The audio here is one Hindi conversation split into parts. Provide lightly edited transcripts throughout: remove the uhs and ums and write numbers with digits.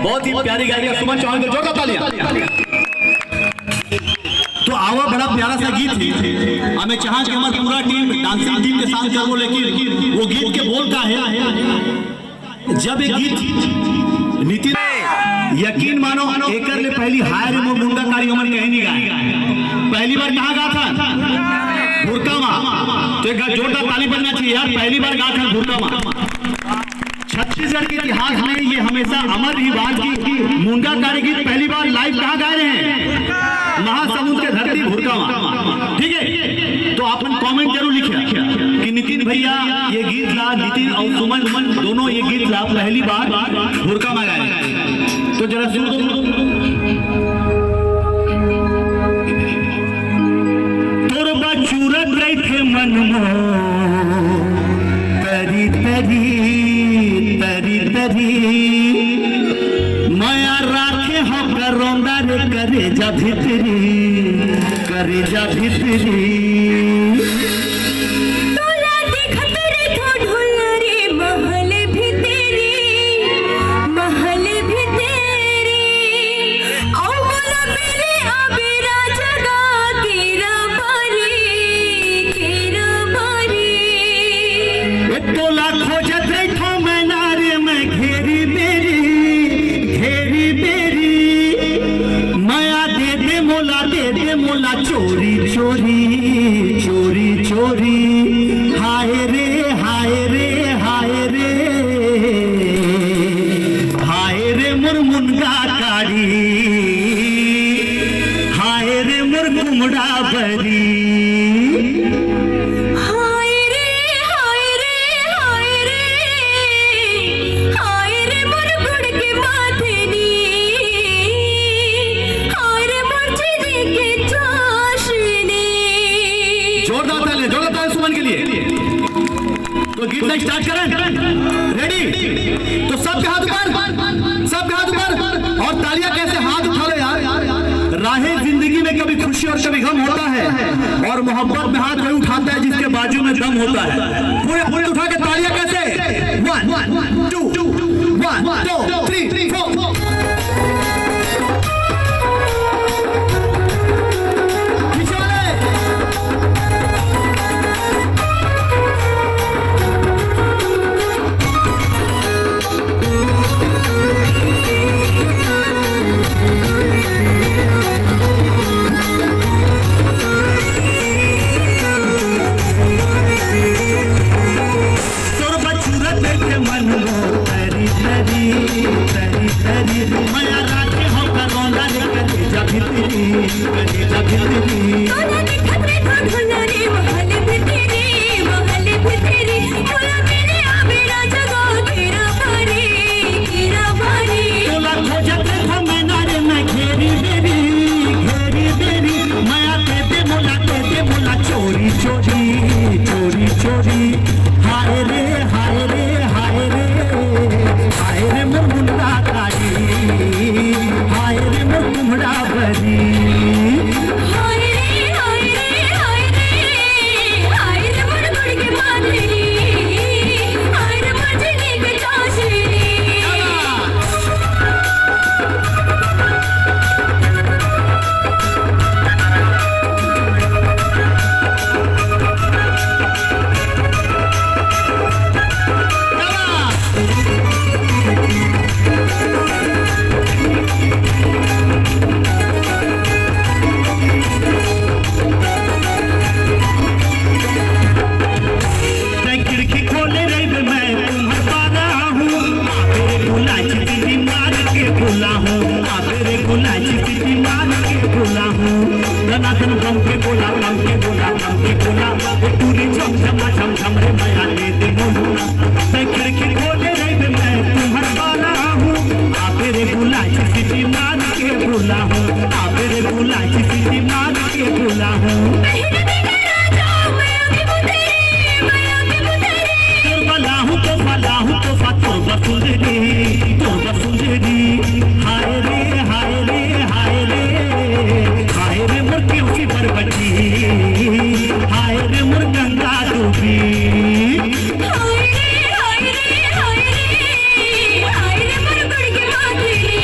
बहुत ही प्यारी गायिका सुमन चौहान को जोरदार तालियां। तो आवा बड़ा प्यारा सा गीत है, हमें चाहा कि हमारी पूरा टीम डांसिंग टीम के साथ करो, लेकिन वो गीत के बोल का है जब एक गीत नितिन यकीन मानो एकर ले पहली हायर मो मुंडा कारी हमन कहीं नहीं गाए, पहली बार कहाँ गा था भुरकामा। तो एक जोरदार ताली बजना चाहिए यार, पहली बार गा था भुरकामा। छत्तीसगढ़ के इतिहास में ये हमेशा अमर ही बात की मुंडा कारी गीत पहली बार लाइव कहाँ गाए रहे हैं, महासमुंद के धरती भुरकामा। ठीक है, तो आपन कमेंट जरूर लिखिए कि नितिन भैया ये गीत ला, नितिन और सुमन दोनों ये गीत ला पहली बार भुरकामा गाए। तो जरा सुन तोर बचूरत रही थे मन मो तरी तरी तरी तरी माया राखे हम करोंदा रे करे जा भितरी करे जा भितरी। चोरी चोरी चोरी चोरी हाय रे हाय रे हाय रे हाय रे मुर मुनगा कारी हाय रे मुर कुमड़ा बरी। तो गीत नहीं स्टार्ट करें, रेडी? तो सबके हाथ ऊपर, सबके हाथ ऊपर, और तालियां कैसे हाथ उठा लो यार। राहें जिंदगी में कभी खुशी और कभी गम होता है, और मोहब्बत में हाथ वही उठाता है जिसके बाजू में दम होता है। पूरे पूरे उठा के तालियां कैसे, 1 2 1 2 3 4। हाय रे हाय रे हाय रे मन गुड़ के माथे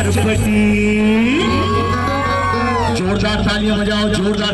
चरपटी जोरदार तालियां बजाओ जोरदार।